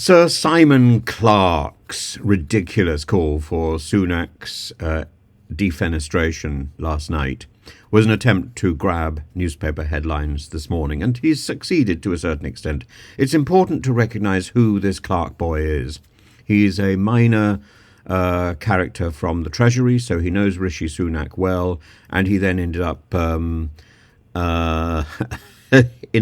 Sir Simon Clarke's ridiculous call for Sunak's defenestration last night was an attempt to grab newspaper headlines this morning, and he's succeeded to a certain extent. It's important to recognise who this Clarke boy is. He's a minor character from the Treasury, so he knows Rishi Sunak well, and he then ended up in a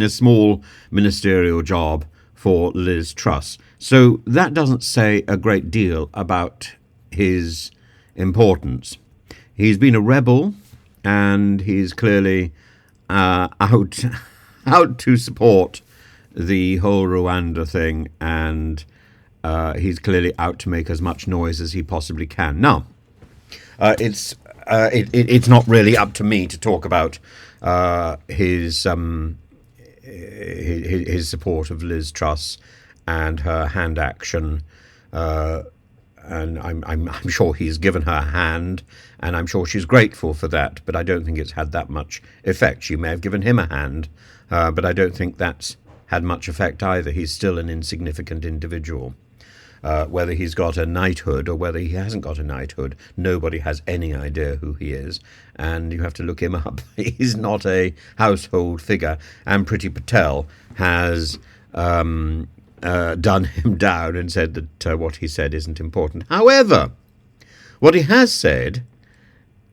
small ministerial job for Liz Truss. So that doesn't say a great deal about his importance. He's been a rebel, and he's clearly out to support the whole Rwanda thing, and he's clearly out to make as much noise as he possibly can. Now, it's not really up to me to talk about his support of Liz Truss and her hand action, and I'm sure he's given her a hand, and I'm sure she's grateful for that, but I don't think it's had that much effect. She may have given him a hand, but I don't think that's had much effect either. He's still an insignificant individual. Whether he's got a knighthood or whether he hasn't got a knighthood, nobody has any idea who he is, and you have to look him up. He's not a household figure, and Priti Patel has done him down and said that what he said isn't important. However, what he has said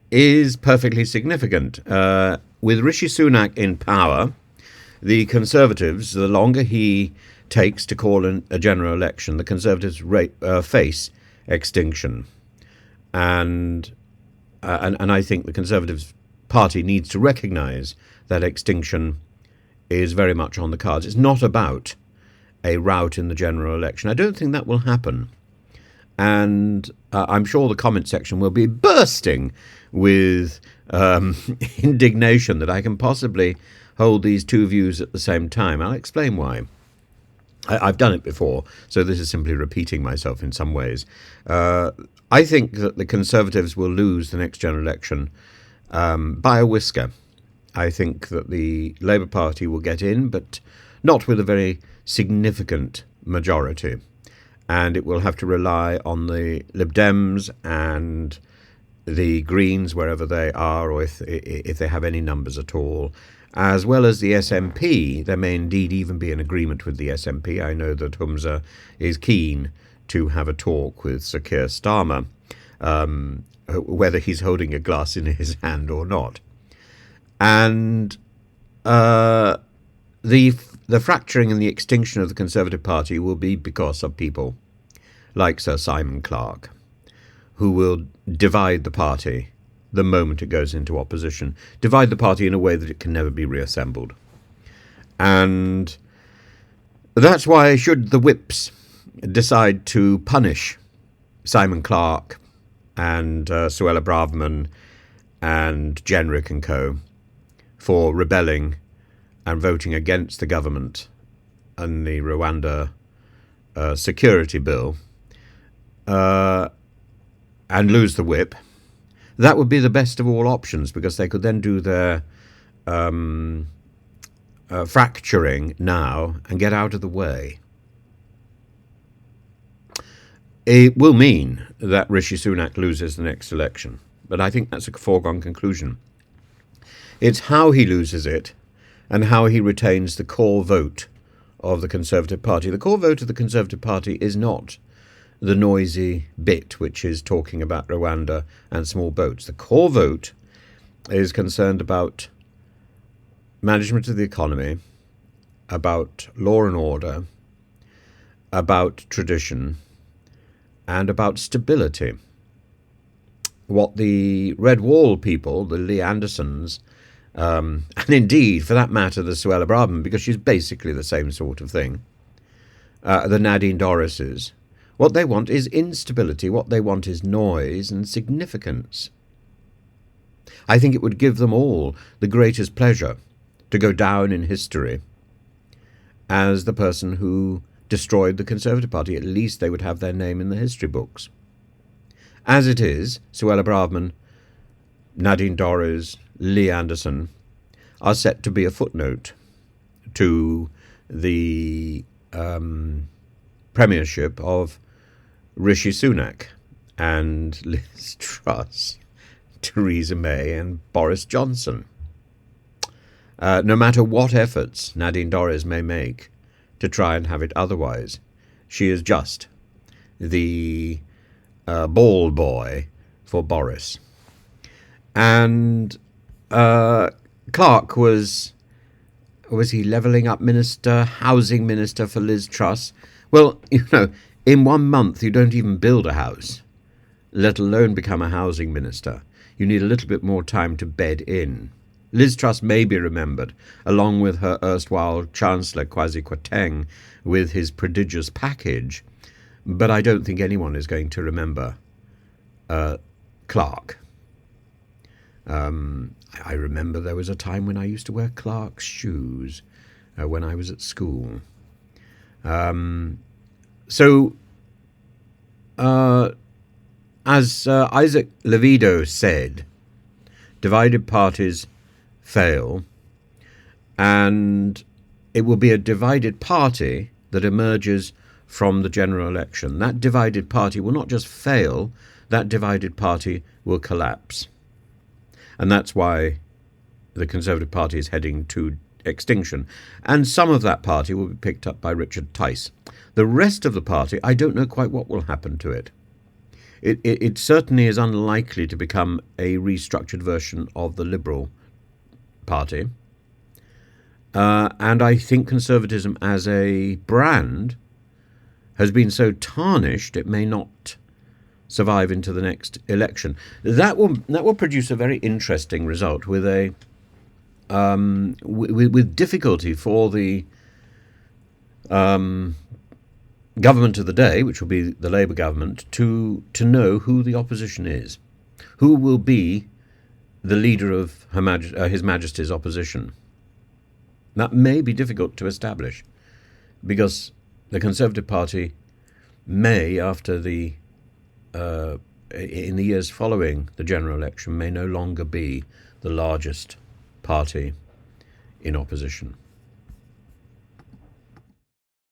is perfectly significant. With Rishi Sunak in power, the Conservatives, the longer he takes to call a general election, the Conservatives face extinction, and I think the Conservative Party needs to recognise that extinction is very much on the cards. It's not about a rout in the general election. I don't think that will happen, and I'm sure the comment section will be bursting with indignation that I can possibly hold these two views at the same time. I'll explain why. I've done it before, so this is simply repeating myself in some ways. I think that the Conservatives will lose the next general election by a whisker. I think that the Labour Party will get in, but not with a very significant majority. And it will have to rely on the Lib Dems and the Greens, wherever they are, or if they have any numbers at all, as well as the SNP. There may indeed even be an agreement with the SNP. I know that Humza is keen to have a talk with Sir Keir Starmer, whether he's holding a glass in his hand or not. And the fracturing and the extinction of the Conservative Party will be because of people like Sir Simon Clarke, who will divide the party the moment it goes into opposition, divide the party in a way that it can never be reassembled. And that's why, should the whips decide to punish Simon Clarke and Suella Braverman and Jenrick and co. for rebelling and voting against the government and the Rwanda security bill, and lose the whip, that would be the best of all options, because they could then do their fracturing now and get out of the way. It will mean that Rishi Sunak loses the next election, but I think that's a foregone conclusion. It's how he loses it and how he retains the core vote of the Conservative Party. The core vote of the Conservative Party is not the noisy bit which is talking about Rwanda and small boats. The core vote is concerned about management of the economy, about law and order, about tradition, and about stability. What the Red Wall people, the Lee Andersons, and indeed, for that matter, the Suella Braverman, because she's basically the same sort of thing, the Nadine Dorrises, what they want is instability. What they want is noise and significance. I think it would give them all the greatest pleasure to go down in history as the person who destroyed the Conservative Party. At least they would have their name in the history books. As it is, Suella Braverman, Nadine Dorries, Lee Anderson are set to be a footnote to the premiership of Rishi Sunak and Liz Truss, Theresa May and Boris Johnson. No matter what efforts Nadine Dorries may make to try and have it otherwise, she is just the ball boy for Boris. And Clarke was he levelling up minister, housing minister for Liz Truss? Well, in 1 month you don't even build a house, let alone become a housing minister. You need a little bit more time to bed in. Liz Truss may be remembered, along with her erstwhile Chancellor Kwasi Kwarteng, with his prodigious package, but I don't think anyone is going to remember Clarke. I remember there was a time when I used to wear Clarke's shoes when I was at school. As Isaac Levido said, divided parties fail, and it will be a divided party that emerges from the general election. That divided party will not just fail, that divided party will collapse. And that's why the Conservative Party is heading to extinction. And some of that party will be picked up by Richard Tice. The rest of the party, I don't know quite what will happen to it. It certainly is unlikely to become a restructured version of the Liberal Party. And I think conservatism as a brand has been so tarnished it may not survive into the next election. That will produce a very interesting result with with difficulty for the government of the day, which will be the Labour government, to know who the opposition is, who will be the leader of His Majesty's opposition. That may be difficult to establish, because the Conservative Party may, after in the years following the general election, may no longer be the largest party in opposition.